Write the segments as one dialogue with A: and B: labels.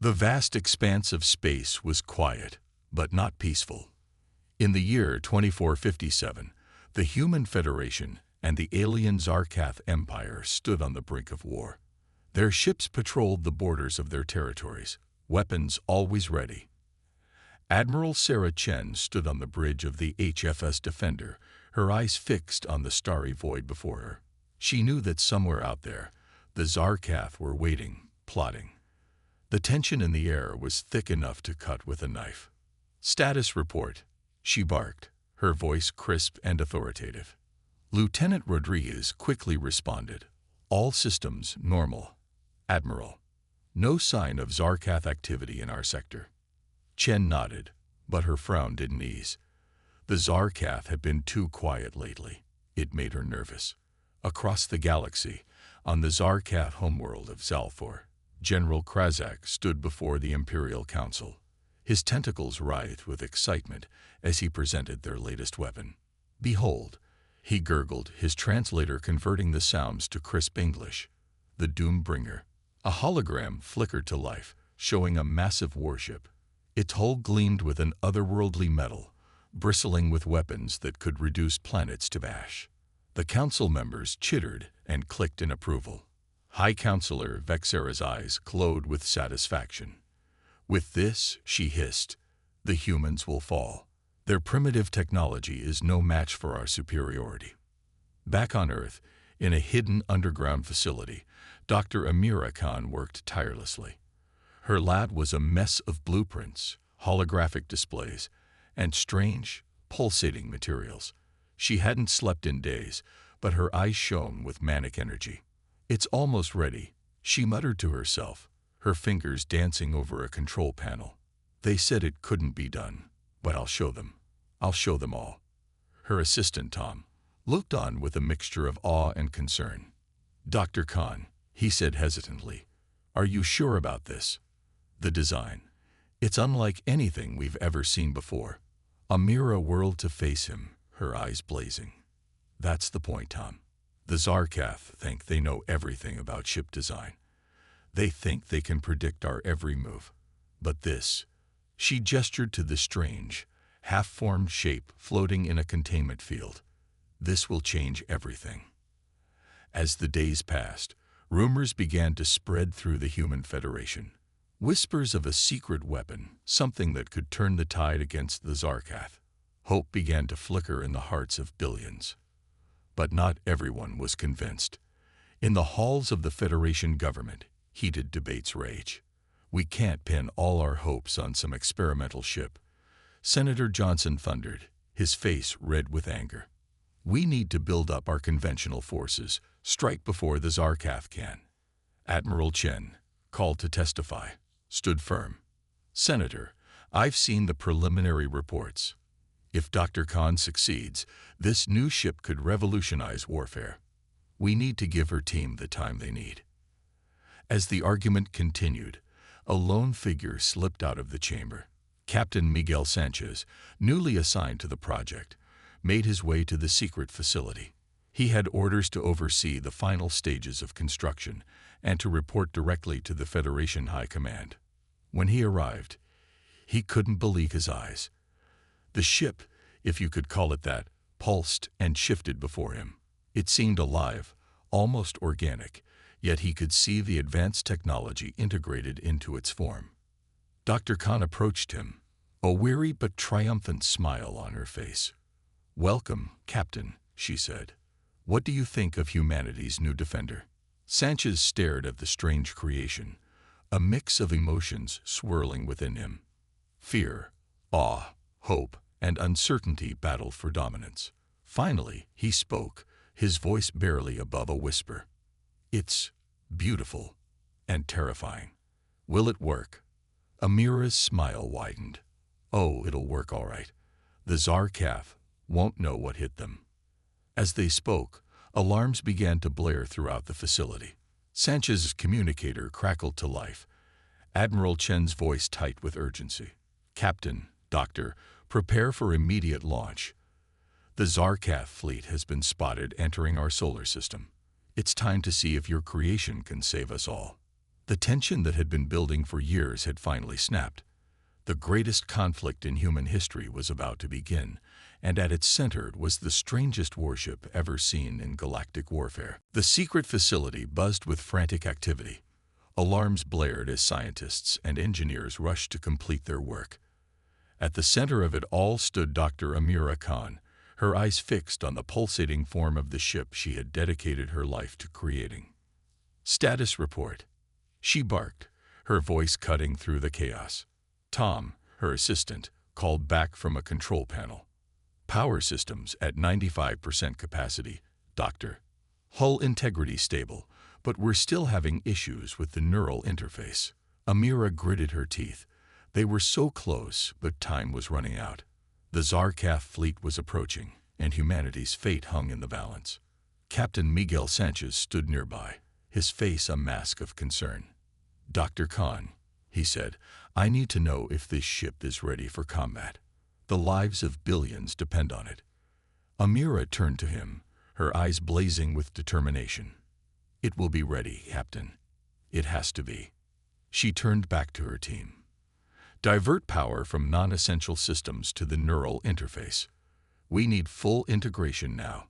A: The vast expanse of space was quiet, but not peaceful. In the year 2457, the Human Federation and the alien Zarkath Empire stood on the brink of war. Their ships patrolled the borders of their territories, weapons always ready. Admiral Sarah Chen stood on the bridge of the HFS Defender, her eyes fixed on the starry void before her. She knew that somewhere out there, the Zarkath were waiting, plotting. The tension in the air was thick enough to cut with a knife. "Status report," she barked, her voice crisp and authoritative. Lieutenant Rodriguez quickly responded. "All systems normal, Admiral. No sign of Zarkath activity in our sector." Chen nodded, but her frown didn't ease. The Zarkath had been too quiet lately. It made her nervous. Across the galaxy, on the Zarkath homeworld of Zalthor, General Krazak stood before the Imperial Council. His tentacles writhed with excitement as he presented their latest weapon. "Behold," he gurgled, his translator converting the sounds to crisp English. "The Doombringer." A hologram flickered to life, showing a massive warship. Its hull gleamed with an otherworldly metal, bristling with weapons that could reduce planets to ash. The council members chittered and clicked in approval. High Counselor Vexera's eyes glowed with satisfaction. "With this," she hissed, "the humans will fall. Their primitive technology is no match for our superiority." Back on Earth, in a hidden underground facility, Dr. Amira Khan worked tirelessly. Her lab was a mess of blueprints, holographic displays, and strange, pulsating materials. She hadn't slept in days, but her eyes shone with manic energy. "It's almost ready," she muttered to herself, her fingers dancing over a control panel. "They said it couldn't be done, but I'll show them. I'll show them all." Her assistant, Tom, looked on with a mixture of awe and concern. "Dr. Khan," he said hesitantly, "are you sure about this? The design. It's unlike anything we've ever seen before." Amira whirled to face him, her eyes blazing. "That's the point, Tom. The Zarkath think they know everything about ship design. They think they can predict our every move. But this," she gestured to the strange, half-formed shape floating in a containment field, "this will change everything." As the days passed, rumors began to spread through the Human Federation. Whispers of a secret weapon, something that could turn the tide against the Zarkath. Hope began to flicker in the hearts of billions. But not everyone was convinced. In the halls of the Federation government, heated debates rage. "We can't pin all our hopes on some experimental ship," Senator Johnson thundered, his face red with anger. "We need to build up our conventional forces, strike before the Zarkath can." Admiral Chen, called to testify, stood firm. "Senator, I've seen the preliminary reports. If Dr. Khan succeeds, this new ship could revolutionize warfare. We need to give her team the time they need." As the argument continued, a lone figure slipped out of the chamber. Captain Miguel Sanchez, newly assigned to the project, made his way to the secret facility. He had orders to oversee the final stages of construction and to report directly to the Federation High Command. When he arrived, he couldn't believe his eyes. The ship, if you could call it that, pulsed and shifted before him. It seemed alive, almost organic, yet he could see the advanced technology integrated into its form. Dr. Khan approached him, a weary but triumphant smile on her face. "Welcome, Captain," she said. "What do you think of humanity's new defender?" Sanchez stared at the strange creation, a mix of emotions swirling within him. Fear, awe, hope, and uncertainty battled for dominance. Finally, he spoke, his voice barely above a whisper. "It's beautiful and terrifying. Will it work?" Amira's smile widened. "Oh, it'll work all right. The Zarkath won't know what hit them." As they spoke, alarms began to blare throughout the facility. Sanchez's communicator crackled to life, Admiral Chen's voice tight with urgency. "Captain, Doctor, prepare for immediate launch. The Zarkath fleet has been spotted entering our solar system. It's time to see if your creation can save us all." The tension that had been building for years had finally snapped. The greatest conflict in human history was about to begin, and at its center was the strangest warship ever seen in galactic warfare. The secret facility buzzed with frantic activity. Alarms blared as scientists and engineers rushed to complete their work. At the center of it all stood Dr. Amira Khan, her eyes fixed on the pulsating form of the ship she had dedicated her life to creating. "Status report," she barked, her voice cutting through the chaos. Tom, her assistant, called back from a control panel. "Power systems at 95% capacity, Doctor. Hull integrity stable, but we're still having issues with the neural interface." Amira gritted her teeth. They were so close, but time was running out. The Zarkaf fleet was approaching, and humanity's fate hung in the balance. Captain Miguel Sanchez stood nearby, his face a mask of concern. "Dr. Khan," he said, "I need to know if this ship is ready for combat. The lives of billions depend on it." Amira turned to him, her eyes blazing with determination. "It will be ready, Captain. It has to be." She turned back to her team. "Divert power from non-essential systems to the neural interface. We need full integration now."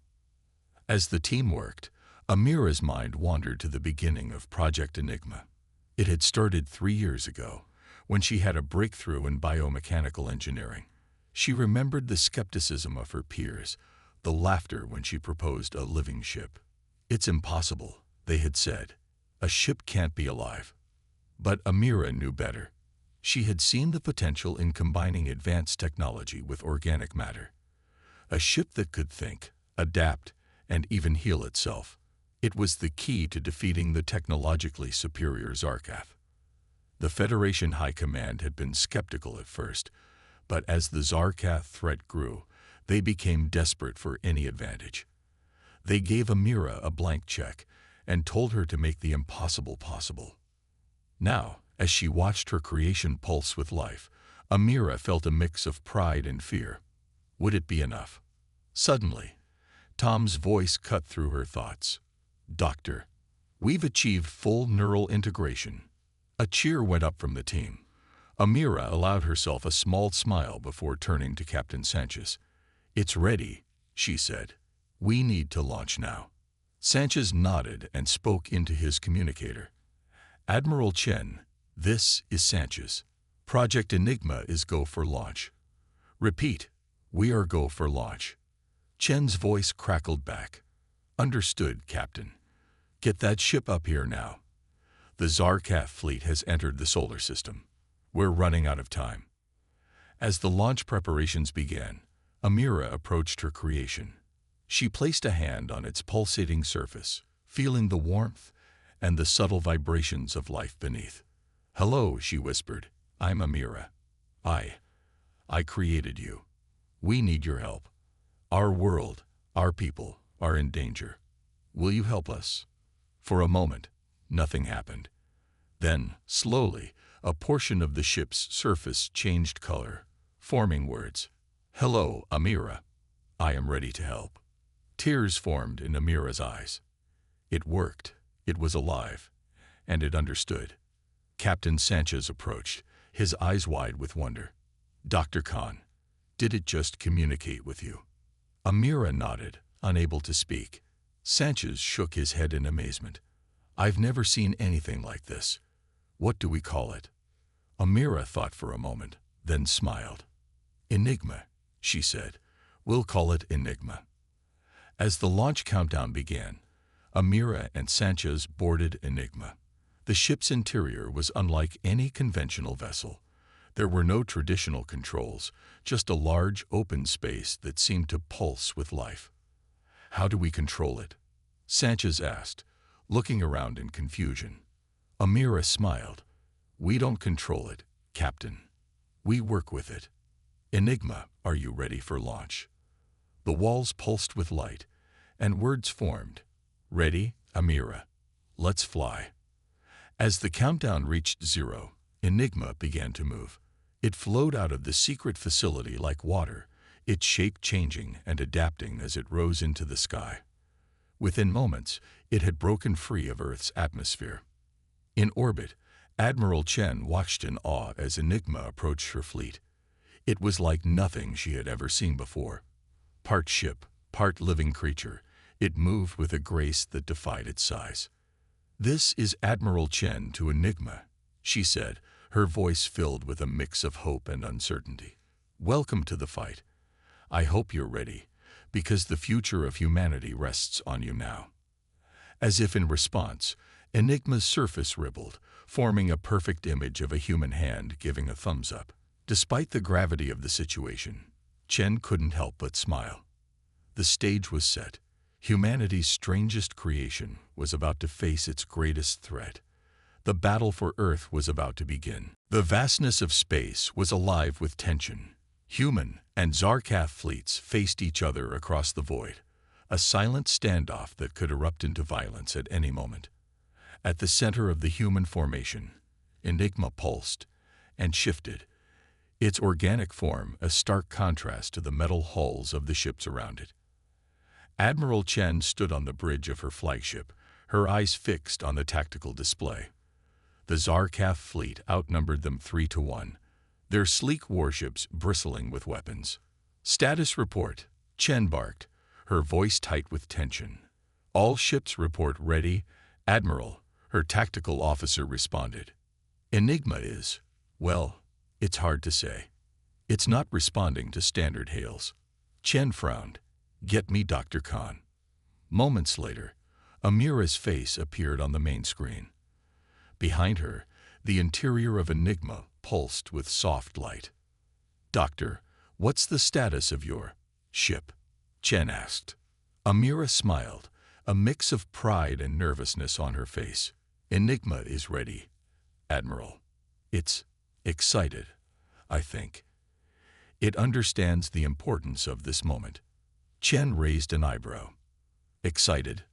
A: As the team worked, Amira's mind wandered to the beginning of Project Enigma. It had started 3 years ago, when she had a breakthrough in biomechanical engineering. She remembered the skepticism of her peers, the laughter when she proposed a living ship. "It's impossible," they had said. "A ship can't be alive." But Amira knew better. She had seen the potential in combining advanced technology with organic matter. A ship that could think, adapt, and even heal itself. It was the key to defeating the technologically superior Zarkaf. The Federation High Command had been skeptical at first, but as the Zarkaf threat grew, they became desperate for any advantage. They gave Amira a blank check and told her to make the impossible possible. Now, as she watched her creation pulse with life, Amira felt a mix of pride and fear. Would it be enough? Suddenly, Tom's voice cut through her thoughts. "Doctor, we've achieved full neural integration." A cheer went up from the team. Amira allowed herself a small smile before turning to Captain Sanchez. "It's ready," she said. "We need to launch now." Sanchez nodded and spoke into his communicator. "Admiral Chen, this is Sanchez. Project Enigma is go for launch." "Repeat, we are go for launch." Chen's voice crackled back. "Understood, Captain. Get that ship up here now. The Zarkaf fleet has entered the solar system. We're running out of time." As the launch preparations began, Amira approached her creation. She placed a hand on its pulsating surface, feeling the warmth and the subtle vibrations of life beneath. "Hello," she whispered. "I'm Amira. I created you. We need your help. Our world, our people, are in danger. Will you help us?" For a moment, nothing happened. Then, slowly, a portion of the ship's surface changed color, forming words. "Hello, Amira. I am ready to help." Tears formed in Amira's eyes. It worked. It was alive. And it understood. Captain Sanchez approached, his eyes wide with wonder. "Dr. Khan, did it just communicate with you?" Amira nodded, unable to speak. Sanchez shook his head in amazement. "I've never seen anything like this. What do we call it?" Amira thought for a moment, then smiled. "Enigma," she said. "We'll call it Enigma." As the launch countdown began, Amira and Sanchez boarded Enigma. The ship's interior was unlike any conventional vessel. There were no traditional controls, just a large open space that seemed to pulse with life. "How do we control it?" Sanchez asked, looking around in confusion. Amira smiled. "We don't control it, Captain. We work with it. Enigma, are you ready for launch?" The walls pulsed with light, and words formed. "Ready, Amira. Let's fly." As the countdown reached 0, Enigma began to move. It flowed out of the secret facility like water, its shape changing and adapting as it rose into the sky. Within moments, it had broken free of Earth's atmosphere. In orbit, Admiral Chen watched in awe as Enigma approached her fleet. It was like nothing she had ever seen before. Part ship, part living creature, it moved with a grace that defied its size. "This is Admiral Chen to Enigma," she said, her voice filled with a mix of hope and uncertainty. "Welcome to the fight. I hope you're ready, because the future of humanity rests on you now." As if in response, Enigma's surface rippled, forming a perfect image of a human hand giving a thumbs up. Despite the gravity of the situation, Chen couldn't help but smile. The stage was set. Humanity's strangest creation was about to face its greatest threat. The battle for Earth was about to begin. The vastness of space was alive with tension. Human and Zarkaf fleets faced each other across the void, a silent standoff that could erupt into violence at any moment. At the center of the human formation, Enigma pulsed and shifted, its organic form a stark contrast to the metal hulls of the ships around it. Admiral Chen stood on the bridge of her flagship, her eyes fixed on the tactical display. The Zarkaf fleet outnumbered them 3-1, their sleek warships bristling with weapons. "Status report," Chen barked, her voice tight with tension. "All ships report ready, Admiral," her tactical officer responded. "Enigma is, well, it's hard to say. It's not responding to standard hails." Chen frowned. "Get me Dr. Khan." Moments later, Amira's face appeared on the main screen. Behind her, the interior of Enigma pulsed with soft light. "Doctor, what's the status of your ship?" Chen asked. Amira smiled, a mix of pride and nervousness on her face. "Enigma is ready, Admiral. It's excited, I think. It understands the importance of this moment." Chen raised an eyebrow. "Excited?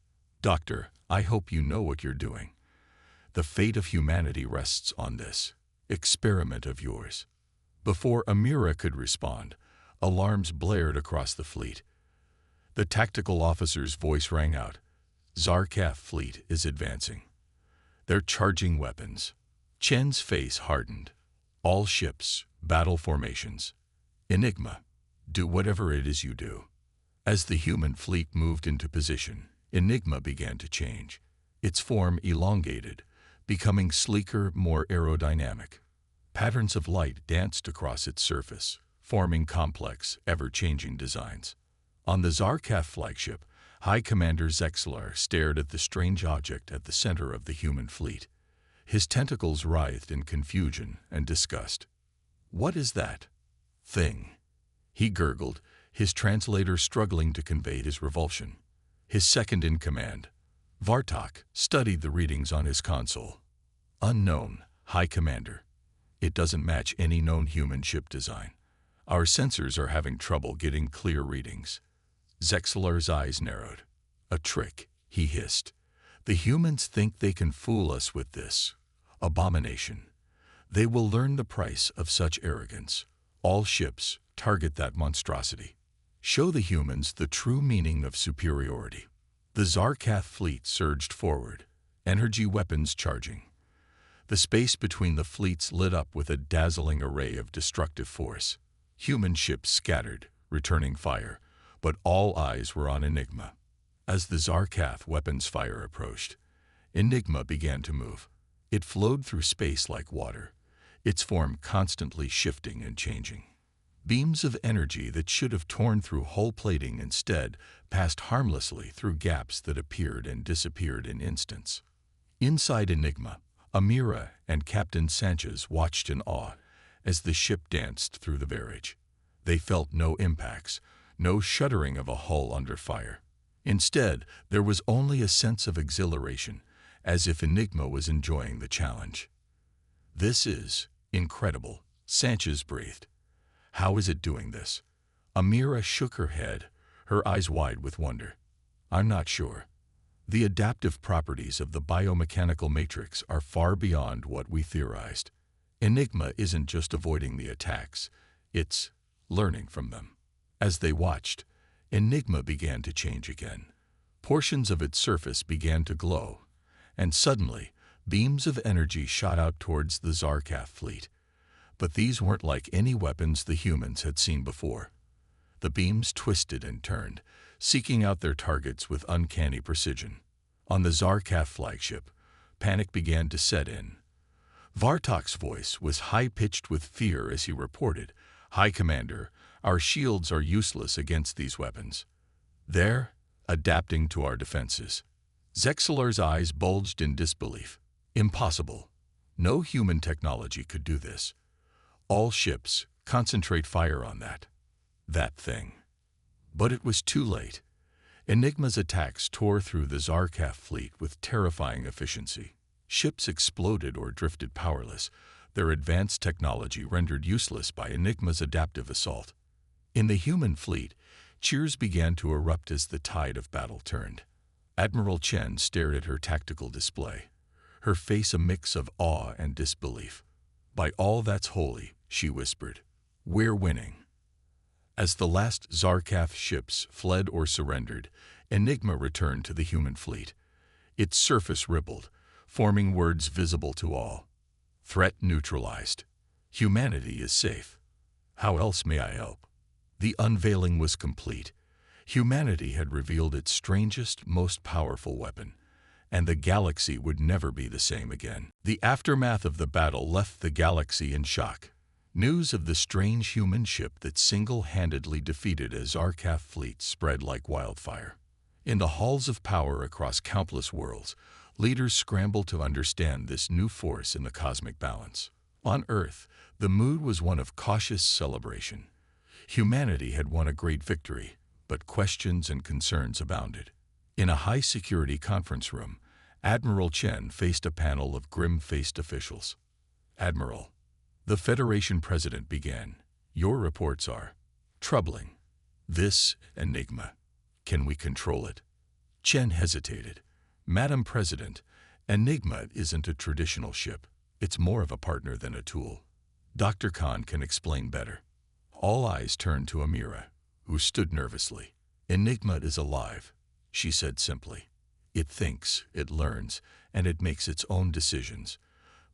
A: Doctor, I hope you know what you're doing. The fate of humanity rests on this experiment of yours." Before Amira could respond, alarms blared across the fleet. The tactical officer's voice rang out. "Zarkaf fleet is advancing. They're charging weapons." Chen's face hardened. "All ships, battle formations. Enigma, do whatever it is you do." As the human fleet moved into position, Enigma began to change. Its form elongated, becoming sleeker, more aerodynamic. Patterns of light danced across its surface, forming complex, ever-changing designs. On the Zarkaf flagship, High Commander Zexlar stared at the strange object at the center of the human fleet. His tentacles writhed in confusion and disgust. "What is that thing?" he gurgled, his translator struggling to convey his revulsion. His second-in-command, Vartok, studied the readings on his console. "Unknown, High Commander. It doesn't match any known human ship design. Our sensors are having trouble getting clear readings." Zexlar's eyes narrowed. "A trick," he hissed. "The humans think they can fool us with this abomination. They will learn the price of such arrogance. All ships, target that monstrosity. Show the humans the true meaning of superiority." The Zarkaf fleet surged forward, energy weapons charging. The space between the fleets lit up with a dazzling array of destructive force. Human ships scattered, returning fire, but all eyes were on Enigma. As the Zarkaf weapons fire approached, Enigma began to move. It flowed through space like water, its form constantly shifting and changing. Beams of energy that should have torn through hull plating instead passed harmlessly through gaps that appeared and disappeared in instants. Inside Enigma, Amira and Captain Sanchez watched in awe as the ship danced through the barrage. They felt no impacts, no shuddering of a hull under fire. Instead, there was only a sense of exhilaration, as if Enigma was enjoying the challenge. "This is incredible," Sanchez breathed. "How is it doing this?" Amira shook her head, her eyes wide with wonder. "I'm not sure. The adaptive properties of the biomechanical matrix are far beyond what we theorized. Enigma isn't just avoiding the attacks, it's learning from them." As they watched, Enigma began to change again. Portions of its surface began to glow, and suddenly, Beams of energy shot out towards the Zarkaf fleet, but these weren't like any weapons the humans had seen before. The beams twisted and turned, seeking out their targets with uncanny precision. On the Zarkaf flagship, panic began to set in. Vartok's voice was high-pitched with fear as he reported, "High Commander, our shields are useless against these weapons. They're adapting to our defenses." Zexalar's eyes bulged in disbelief. Impossible. No human technology could do this. All ships, concentrate fire on that thing. But it was too late. Enigma's attacks tore through the Zarkaf fleet with terrifying efficiency. Ships exploded or drifted powerless, their advanced technology rendered useless by Enigma's adaptive assault. In the human fleet, cheers began to erupt as the tide of battle turned. Admiral Chen stared at her tactical display, her face a mix of awe and disbelief. "By all that's holy," she whispered, "we're winning." As the last Zarkaf ships fled or surrendered, Enigma returned to the human fleet. Its surface rippled, forming words visible to all. "Threat neutralized. Humanity is safe. How else may I help?" The unveiling was complete. Humanity had revealed its strangest, most powerful weapon, and the galaxy would never be the same again. The aftermath of the battle left the galaxy in shock. News of the strange human ship that single-handedly defeated a Zarkaf fleet spread like wildfire. In the halls of power across countless worlds, leaders scrambled to understand this new force in the cosmic balance. On Earth, the mood was one of cautious celebration. Humanity had won a great victory, but questions and concerns abounded. In a high-security conference room, Admiral Chen faced a panel of grim-faced officials. "Admiral," the Federation president began, "your reports are troubling. This Enigma, can we control it?" Chen hesitated. "Madam President, Enigma isn't a traditional ship. It's more of a partner than a tool. Dr. Khan can explain better." All eyes turned to Amira, who stood nervously. "Enigma is alive," she said simply. "It thinks, it learns, and it makes its own decisions,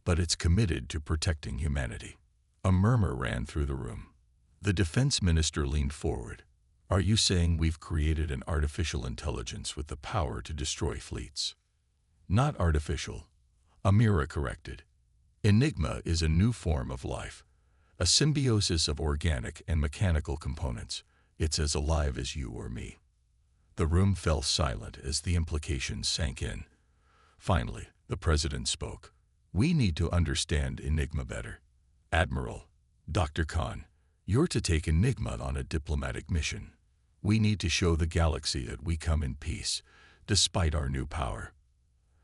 A: but it's committed to protecting humanity." A murmur ran through the room. The defense minister leaned forward. "Are you saying we've created an artificial intelligence with the power to destroy fleets?" "Not artificial," Amira corrected. "Enigma is a new form of life, a symbiosis of organic and mechanical components. It's as alive as you or me." The room fell silent as the implications sank in. Finally, the president spoke. "We need to understand Enigma better. Admiral, Dr. Khan, you're to take Enigma on a diplomatic mission. We need to show the galaxy that we come in peace, despite our new power."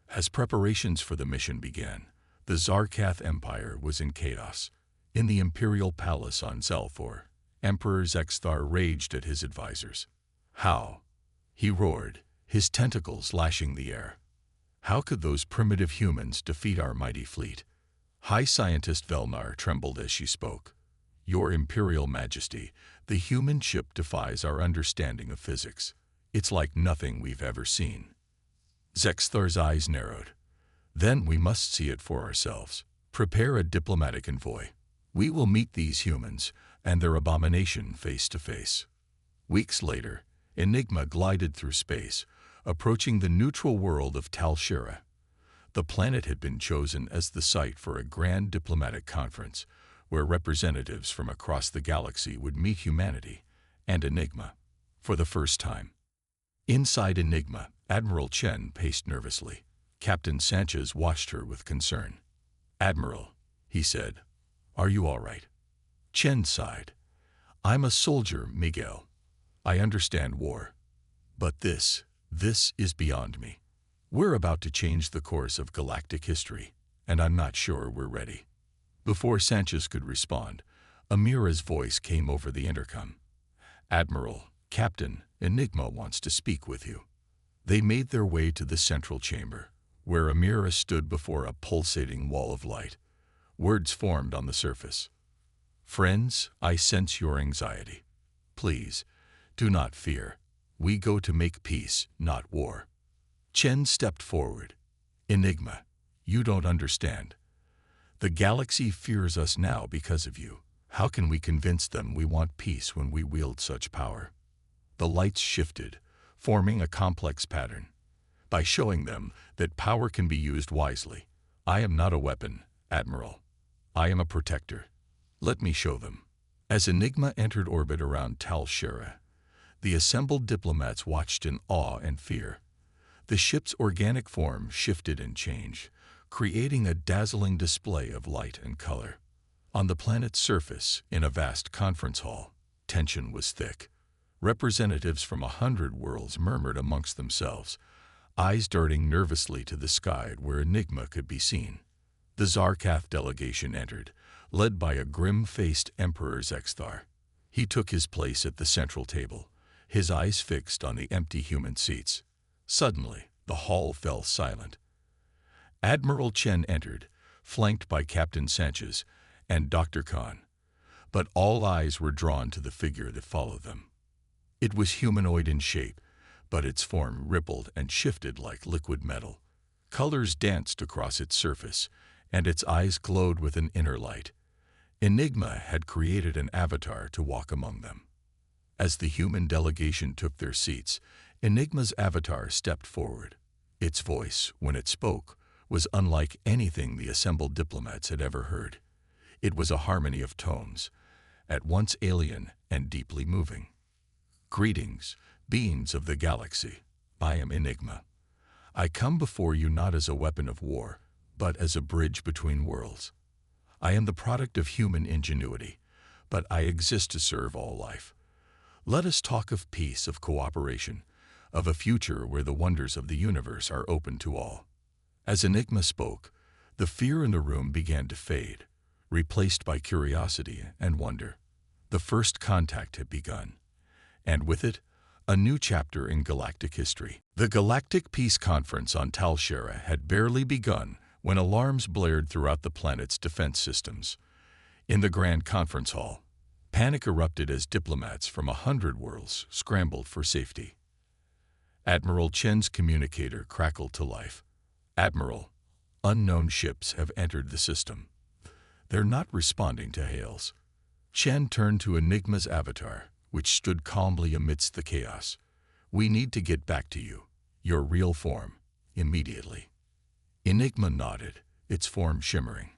A: As preparations for the mission began, the Zarkaf Empire was in chaos. In the Imperial Palace on Zalthor, Emperor Zexthar raged at his advisors. "How?" he roared, his tentacles lashing the air. "How could those primitive humans defeat our mighty fleet?" High Scientist Velnar trembled as she spoke. "Your Imperial Majesty, the human ship defies our understanding of physics. It's like nothing we've ever seen." Zexthar's eyes narrowed. "Then we must see it for ourselves. Prepare a diplomatic envoy. We will meet these humans and their abomination face to face." Weeks later, Enigma glided through space, approaching the neutral world of Tal Shiara. The planet had been chosen as the site for a grand diplomatic conference, where representatives from across the galaxy would meet humanity and Enigma for the first time. Inside Enigma, Admiral Chen paced nervously. Captain Sanchez watched her with concern. "Admiral," he said, "are you all right?" Chen sighed. "I'm a soldier, Miguel. I understand war. But this is beyond me. We're about to change the course of galactic history, and I'm not sure we're ready." Before Sanchez could respond, Amira's voice came over the intercom. "Admiral, Captain, Enigma wants to speak with you." They made their way to the central chamber, where Amira stood before a pulsating wall of light. Words formed on the surface. "Friends, I sense your anxiety. Please, do not fear. We go to make peace, not war." Chen stepped forward. "Enigma, You don't understand. The galaxy fears us now because of you. How can we convince them we want peace when we wield such power? The lights shifted, forming a complex pattern. By showing them that power can be used wisely. I am not a weapon, Admiral. I am a protector. Let me show them. As Enigma entered orbit around Tal Shera, the assembled diplomats watched in awe and fear. The ship's organic form shifted and changed, creating a dazzling display of light and color. On the planet's surface, in a vast conference hall, tension was thick. Representatives from 100 worlds murmured amongst themselves, eyes darting nervously to the sky where Enigma could be seen. The Zarkath delegation entered, led by a grim-faced Emperor Zexthar. He took his place at the central table, his eyes fixed on the empty human seats. Suddenly, the hall fell silent. Admiral Chen entered, flanked by Captain Sanchez and Dr. Khan, but all eyes were drawn to the figure that followed them. It was humanoid in shape, but its form rippled and shifted like liquid metal. Colors danced across its surface, and its eyes glowed with an inner light. Enigma had created an avatar to walk among them. As the human delegation took their seats, Enigma's avatar stepped forward. Its voice, when it spoke, was unlike anything the assembled diplomats had ever heard. It was a harmony of tones, at once alien and deeply moving. Greetings, beings of the galaxy. I am Enigma. I come before you not as a weapon of war, but as a bridge between worlds. I am the product of human ingenuity, but I exist to serve all life. Let us talk of peace, of cooperation, of a future where the wonders of the universe are open to all. As Enigma spoke, the fear in the room began to fade, replaced by curiosity and wonder. The first contact had begun, and with it, a new chapter in galactic history. The Galactic Peace Conference on Tal Shera had barely begun when alarms blared throughout the planet's defense systems. In the Grand Conference Hall, panic erupted as diplomats from 100 worlds scrambled for safety. Admiral Chen's communicator crackled to life. Admiral, unknown ships have entered the system. They're not responding to hails. Chen turned to Enigma's avatar, which stood calmly amidst the chaos. We need to get back to you, your real form, immediately. Enigma nodded, its form shimmering.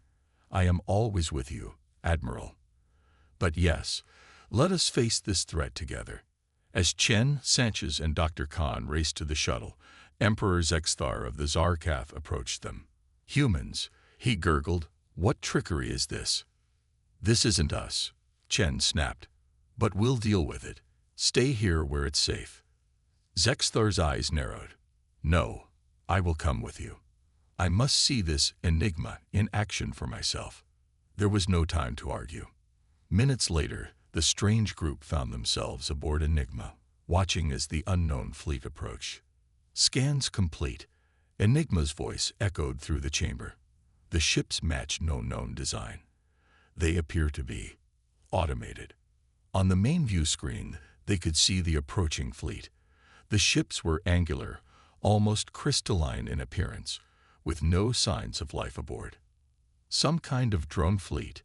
A: I am always with you, Admiral. But yes, let us face this threat together. As Chen, Sanchez, and Dr. Khan raced to the shuttle, Emperor Zexthar of the Zarkath approached them. Humans, he gurgled, what trickery is this? This isn't us, Chen snapped. But we'll deal with it. Stay here where it's safe. Zexthar's eyes narrowed. No, I will come with you. I must see this Enigma in action for myself. There was no time to argue. Minutes later, the strange group found themselves aboard Enigma, watching as the unknown fleet approached. Scans complete. Enigma's voice echoed through the chamber. The ships match no known design. They appear to be automated. On the main view screen, they could see the approaching fleet. The ships were angular, almost crystalline in appearance, with no signs of life aboard. Some kind of drone fleet,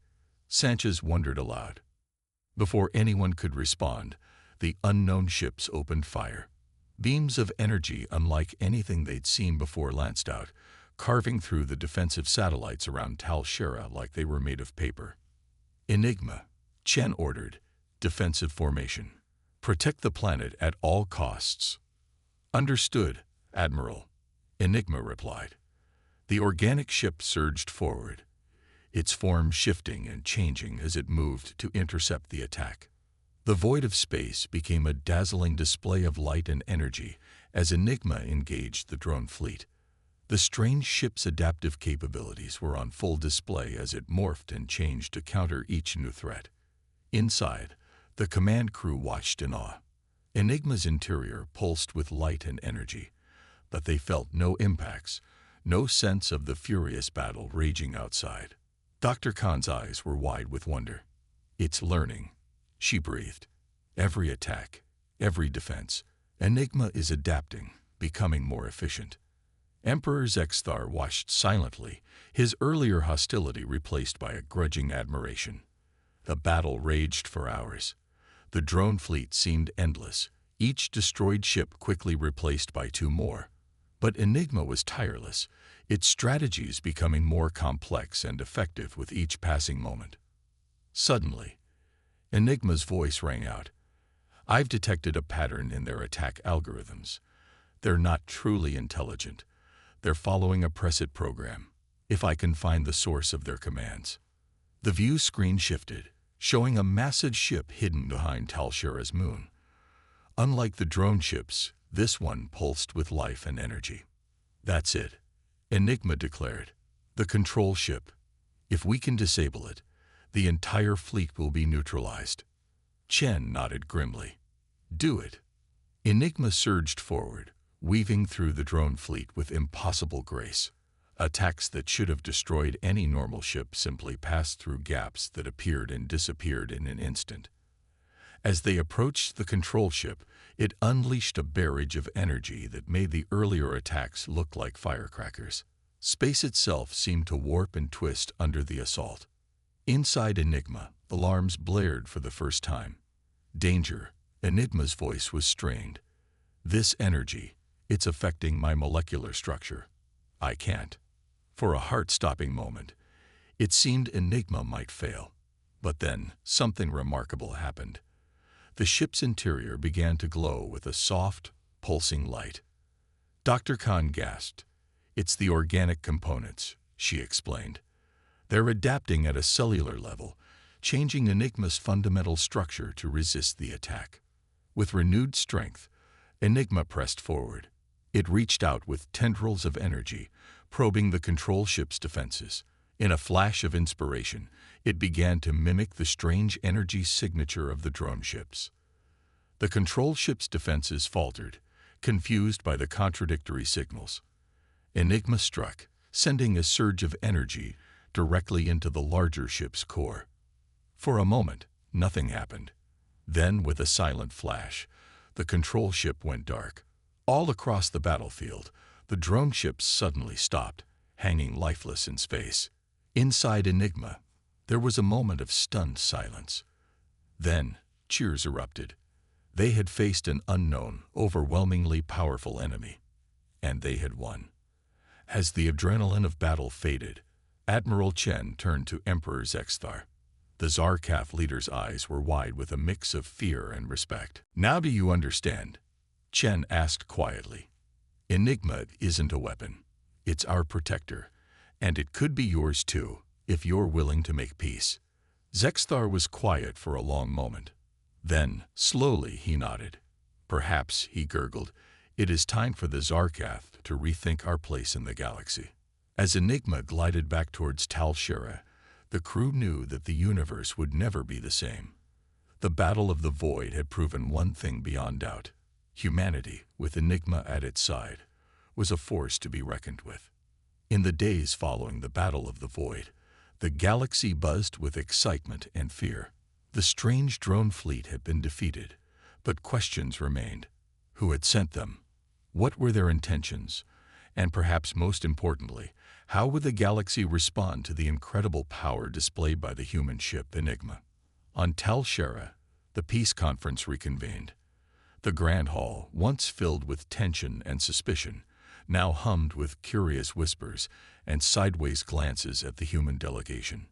A: Sanchez wondered aloud. Before anyone could respond, the unknown ships opened fire. Beams of energy unlike anything they'd seen before lanced out, carving through the defensive satellites around Tal Shera like they were made of paper. Enigma, Chen ordered, defensive formation. Protect the planet at all costs. Understood, Admiral, Enigma replied. The organic ship surged forward, its form shifting and changing as it moved to intercept the attack. The void of space became a dazzling display of light and energy as Enigma engaged the drone fleet. The strange ship's adaptive capabilities were on full display as it morphed and changed to counter each new threat. Inside, the command crew watched in awe. Enigma's interior pulsed with light and energy, but they felt no impacts, no sense of the furious battle raging outside. Dr. Khan's eyes were wide with wonder. It's learning, she breathed. Every attack, every defense, Enigma is adapting, becoming more efficient. Emperor Zexthar watched silently, his earlier hostility replaced by a grudging admiration. The battle raged for hours. The drone fleet seemed endless, each destroyed ship quickly replaced by two more. But Enigma was tireless, its strategies becoming more complex and effective with each passing moment. Suddenly, Enigma's voice rang out. "I've detected a pattern in their attack algorithms. They're not truly intelligent. They're following a preset program, if I can find the source of their commands." The view screen shifted, showing a massive ship hidden behind Tal Shera's moon. Unlike the drone ships, this one pulsed with life and energy. "That's it," Enigma declared. "The control ship. If we can disable it, the entire fleet will be neutralized." Chen nodded grimly. "Do it." Enigma surged forward, weaving through the drone fleet with impossible grace. Attacks that should have destroyed any normal ship simply passed through gaps that appeared and disappeared in an instant. As they approached the control ship, it unleashed a barrage of energy that made the earlier attacks look like firecrackers. Space itself seemed to warp and twist under the assault. Inside Enigma, alarms blared for the first time. "Danger," Enigma's voice was strained. "This energy, it's affecting my molecular structure. I can't." For a heart-stopping moment, it seemed Enigma might fail. But then, something remarkable happened. The ship's interior began to glow with a soft, pulsing light. Dr. Khan gasped. "It's the organic components," she explained. "They're adapting at a cellular level, changing Enigma's fundamental structure to resist the attack." With renewed strength, Enigma pressed forward. It reached out with tendrils of energy, probing the control ship's defenses. In a flash of inspiration, it began to mimic the strange energy signature of the drone ships. The control ship's defenses faltered, confused by the contradictory signals. Enigma struck, sending a surge of energy directly into the larger ship's core. For a moment, nothing happened. Then, with a silent flash, the control ship went dark. All across the battlefield, the drone ships suddenly stopped, hanging lifeless in space. Inside Enigma, there was a moment of stunned silence. Then, cheers erupted. They had faced an unknown, overwhelmingly powerful enemy. And they had won. As the adrenaline of battle faded, Admiral Chen turned to Emperor Zexthar. The Zarkaf leader's eyes were wide with a mix of fear and respect. "Now do you understand?" Chen asked quietly. "Enigma isn't a weapon. It's our protector, and it could be yours too, if you're willing to make peace." Zexthar was quiet for a long moment. Then, slowly, he nodded. "Perhaps," he gurgled, "it is time for the Zarkaf to rethink our place in the galaxy." As Enigma glided back towards Tal Shera, the crew knew that the universe would never be the same. The Battle of the Void had proven one thing beyond doubt. Humanity, with Enigma at its side, was a force to be reckoned with. In the days following the Battle of the Void, the galaxy buzzed with excitement and fear. The strange drone fleet had been defeated, but questions remained. Who had sent them? What were their intentions? And perhaps most importantly, how would the galaxy respond to the incredible power displayed by the human ship Enigma? On Tal Shera, the peace conference reconvened. The Grand Hall, once filled with tension and suspicion, now hummed with curious whispers and sideways glances at the human delegation.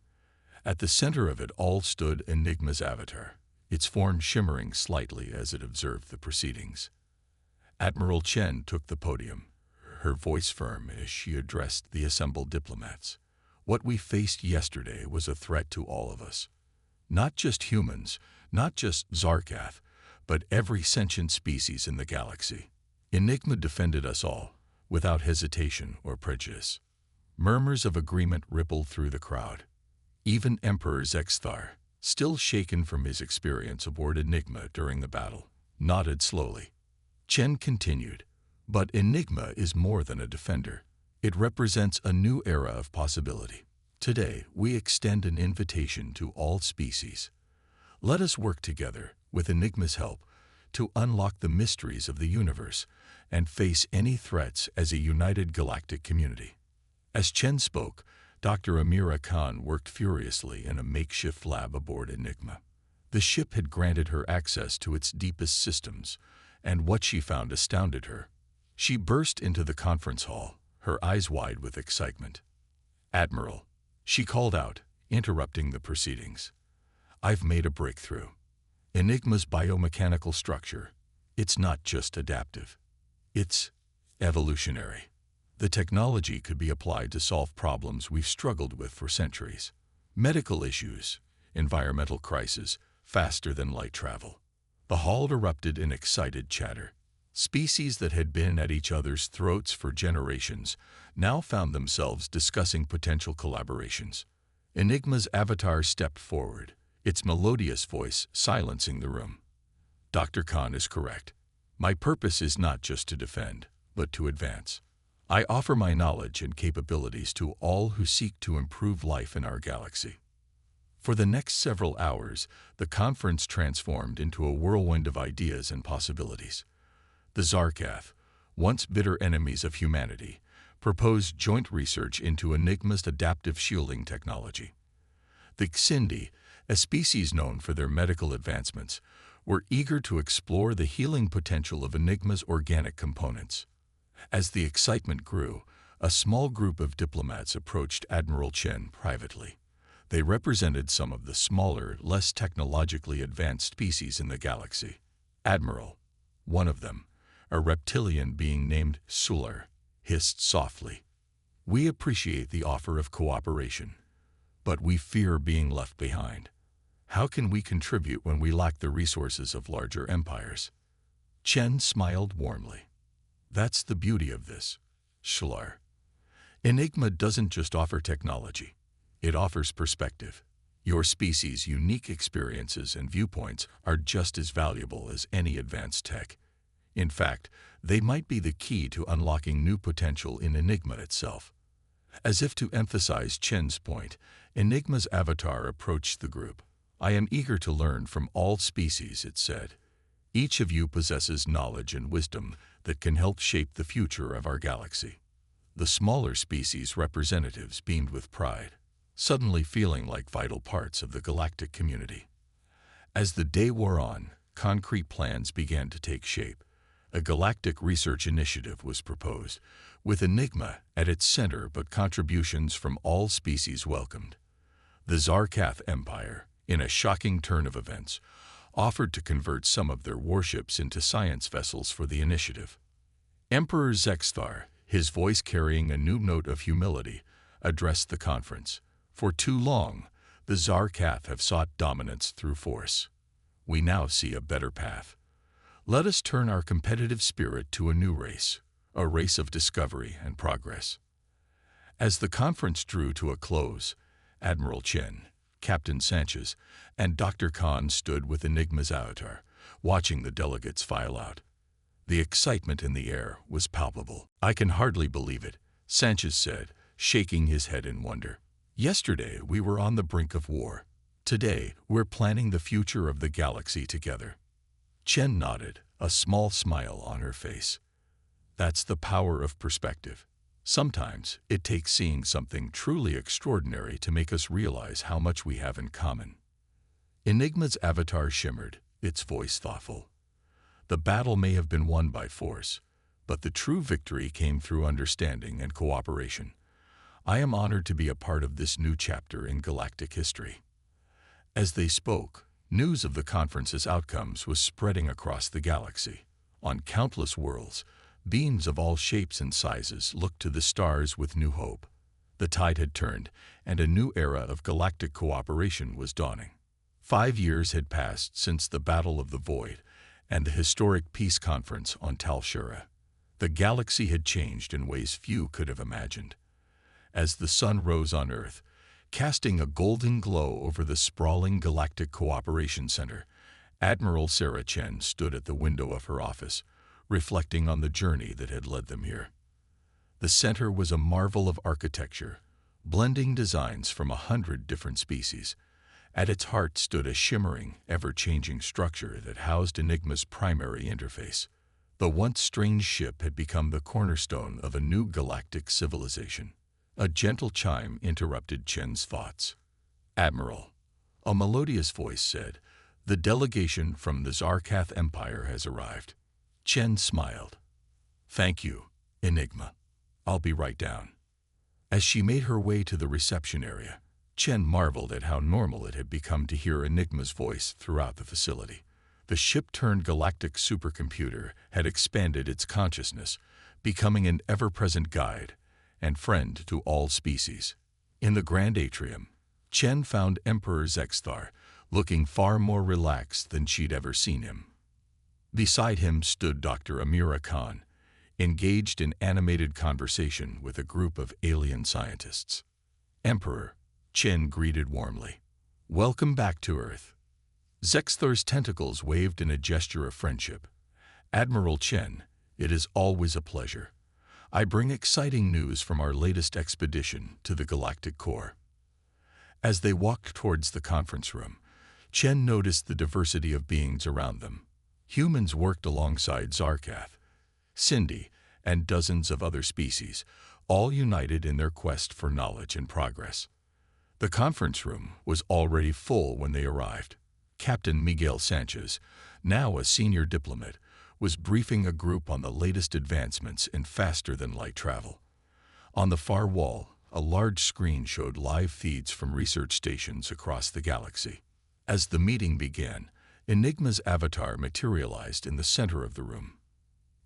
A: At the center of it all stood Enigma's avatar, its form shimmering slightly as it observed the proceedings. Admiral Chen took the podium, her voice firm as she addressed the assembled diplomats. "What we faced yesterday was a threat to all of us. Not just humans, not just Zarkath, but every sentient species in the galaxy. Enigma defended us all, without hesitation or prejudice." Murmurs of agreement rippled through the crowd. Even Emperor Zexthar, still shaken from his experience aboard Enigma during the battle, nodded slowly. Chen continued, "But Enigma is more than a defender. It represents a new era of possibility. Today, we extend an invitation to all species. Let us work together, with Enigma's help, to unlock the mysteries of the universe and face any threats as a united galactic community. As Chen spoke, Dr. Amira Khan worked furiously in a makeshift lab aboard Enigma. The ship had granted her access to its deepest systems, and what she found astounded her. She burst into the conference hall, her eyes wide with excitement. "Admiral," she called out, interrupting the proceedings. "I've made a breakthrough. Enigma's biomechanical structure, it's not just adaptive. It's evolutionary. The technology could be applied to solve problems we've struggled with for centuries. Medical issues, environmental crises, faster than light travel." The hall erupted in excited chatter. Species that had been at each other's throats for generations now found themselves discussing potential collaborations. Enigma's avatar stepped forward, its melodious voice silencing the room. "Dr. Khan is correct. My purpose is not just to defend, but to advance. I offer my knowledge and capabilities to all who seek to improve life in our galaxy." For the next several hours, the conference transformed into a whirlwind of ideas and possibilities. The Zarkath, once bitter enemies of humanity, proposed joint research into Enigma's adaptive shielding technology. The Xindi, a species known for their medical advancements, were eager to explore the healing potential of Enigma's organic components. As the excitement grew, a small group of diplomats approached Admiral Chen privately. They represented some of the smaller, less technologically advanced species in the galaxy. "Admiral," one of them, a reptilian being named Sular, hissed softly, "we appreciate the offer of cooperation, but we fear being left behind. How can we contribute when we lack the resources of larger empires?" Chen smiled warmly. "That's the beauty of this, Sular. Enigma doesn't just offer technology. It offers perspective. Your species' unique experiences and viewpoints are just as valuable as any advanced tech. In fact, they might be the key to unlocking new potential in Enigma itself." As if to emphasize Chen's point, Enigma's avatar approached the group. "I am eager to learn from all species," it said. "Each of you possesses knowledge and wisdom that can help shape the future of our galaxy." The smaller species' representatives beamed with pride, suddenly feeling like vital parts of the galactic community. As the day wore on, concrete plans began to take shape. A galactic research initiative was proposed, with Enigma at its center but contributions from all species welcomed. The Zarkath Empire, in a shocking turn of events, offered to convert some of their warships into science vessels for the initiative. Emperor Zexthar, his voice carrying a new note of humility, addressed the conference. "For too long, the Zarkath have sought dominance through force. We now see a better path. Let us turn our competitive spirit to a new race, a race of discovery and progress." As the conference drew to a close, Admiral Chen, Captain Sanchez, and Dr. Khan stood with Enigma's avatar, watching the delegates file out. The excitement in the air was palpable. "I can hardly believe it," Sanchez said, shaking his head in wonder. "Yesterday we were on the brink of war. Today we're planning the future of the galaxy together." Chen nodded, a small smile on her face. "That's the power of perspective. Sometimes it takes seeing something truly extraordinary to make us realize how much we have in common." Enigma's avatar shimmered, its voice thoughtful. "The battle may have been won by force, but the true victory came through understanding and cooperation. I am honored to be a part of this new chapter in galactic history." As they spoke, news of the conference's outcomes was spreading across the galaxy. On countless worlds, beings of all shapes and sizes looked to the stars with new hope. The tide had turned, and a new era of galactic cooperation was dawning. 5 years had passed since the Battle of the Void and the historic peace conference on Tal Shura. The galaxy had changed in ways few could have imagined. As the sun rose on Earth, casting a golden glow over the sprawling Galactic Cooperation Center, Admiral Sarah Chen stood at the window of her office, reflecting on the journey that had led them here. The center was a marvel of architecture, blending designs from 100 different species. At its heart stood a shimmering, ever-changing structure that housed Enigma's primary interface, The once strange ship had become the cornerstone of a new galactic civilization. A gentle chime interrupted Chen's thoughts. "Admiral," a melodious voice said, "the delegation from the Zarkath Empire has arrived." Chen smiled. "Thank you, Enigma. I'll be right down." As she made her way to the reception area, Chen marveled at how normal it had become to hear Enigma's voice throughout the facility. The ship-turned galactic supercomputer had expanded its consciousness, becoming an ever-present guide and friend to all species. In the grand atrium, Chen found Emperor Zexthar looking far more relaxed than she'd ever seen him. Beside him stood Dr. Amira Khan, engaged in animated conversation with a group of alien scientists. "Emperor," Chen greeted warmly. "Welcome back to Earth." Zexthar's tentacles waved in a gesture of friendship. "Admiral Chen, it is always a pleasure. I bring exciting news from our latest expedition to the Galactic Core." As they walked towards the conference room, Chen noticed the diversity of beings around them. Humans worked alongside Zarkath, Cindy, and dozens of other species, all united in their quest for knowledge and progress. The conference room was already full when they arrived. Captain Miguel Sanchez, now a senior diplomat, was briefing a group on the latest advancements in faster-than-light travel. On the far wall, a large screen showed live feeds from research stations across the galaxy. As the meeting began, Enigma's avatar materialized in the center of the room.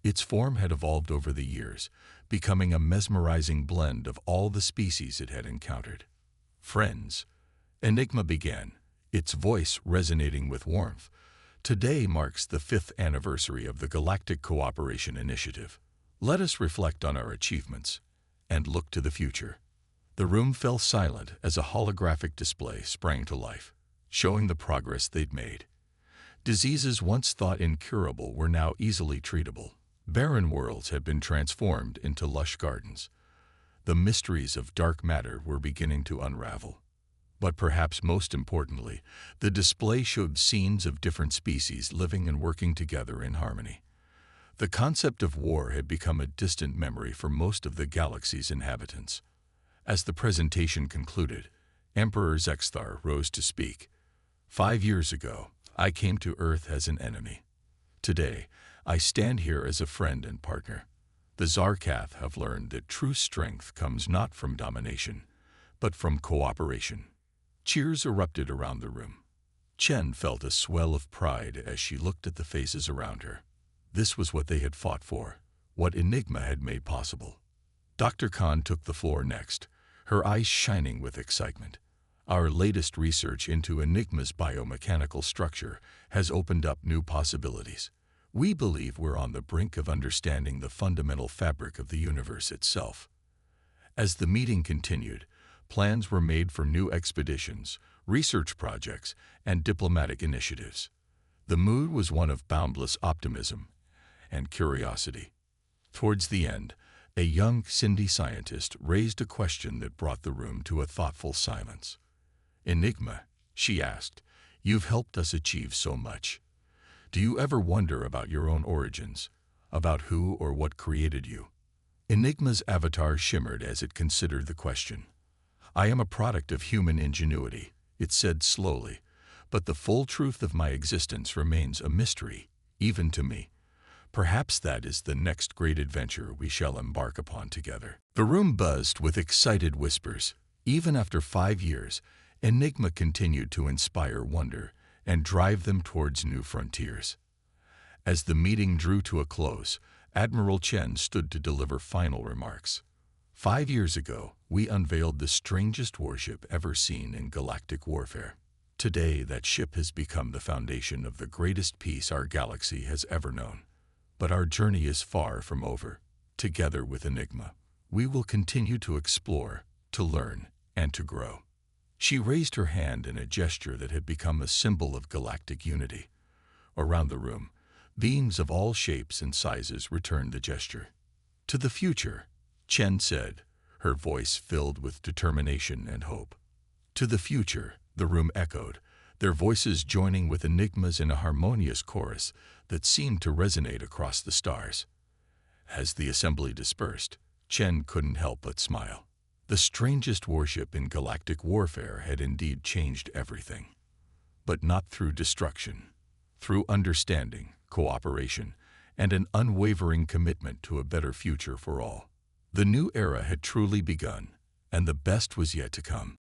A: Its form had evolved over the years, becoming a mesmerizing blend of all the species it had encountered. "Friends," Enigma began, its voice resonating with warmth, "today marks the 5th anniversary of the Galactic Cooperation Initiative. Let us reflect on our achievements and look to the future." The room fell silent as a holographic display sprang to life, showing the progress they'd made. Diseases once thought incurable were now easily treatable. Barren worlds had been transformed into lush gardens. The mysteries of dark matter were beginning to unravel. But perhaps most importantly, the display showed scenes of different species living and working together in harmony. The concept of war had become a distant memory for most of the galaxy's inhabitants. As the presentation concluded, Emperor Zexthar rose to speak. "5 years ago, I came to Earth as an enemy. Today, I stand here as a friend and partner. The Zarkath have learned that true strength comes not from domination, but from cooperation." Cheers erupted around the room. Chen felt a swell of pride as she looked at the faces around her. This was what they had fought for, what Enigma had made possible. Dr. Khan took the floor next, her eyes shining with excitement. "Our latest research into Enigma's biomechanical structure has opened up new possibilities. We believe we're on the brink of understanding the fundamental fabric of the universe itself." As the meeting continued, plans were made for new expeditions, research projects, and diplomatic initiatives. The mood was one of boundless optimism and curiosity. Towards the end, a young Cindy scientist raised a question that brought the room to a thoughtful silence. "Enigma," she asked, "you've helped us achieve so much. Do you ever wonder about your own origins, about who or what created you?" Enigma's avatar shimmered as it considered the question. "I am a product of human ingenuity," it said slowly, "but the full truth of my existence remains a mystery, even to me. Perhaps that is the next great adventure we shall embark upon together." The room buzzed with excited whispers. Even after 5 years, Enigma continued to inspire wonder and drive them towards new frontiers. As the meeting drew to a close, Admiral Chen stood to deliver final remarks. 5 years ago, we unveiled the strangest warship ever seen in galactic warfare. Today, that ship has become the foundation of the greatest peace our galaxy has ever known. But our journey is far from over. Together with Enigma, we will continue to explore, to learn, and to grow. She raised her hand in a gesture that had become a symbol of galactic unity. Around the room, beings of all shapes and sizes returned the gesture. "To the future," Chen said, her voice filled with determination and hope. "To the future," the room echoed, their voices joining with Enigma's in a harmonious chorus that seemed to resonate across the stars. As the assembly dispersed, Chen couldn't help but smile. The strangest warship in galactic warfare had indeed changed everything. But not through destruction. Through understanding, cooperation, and an unwavering commitment to a better future for all. The new era had truly begun, and the best was yet to come.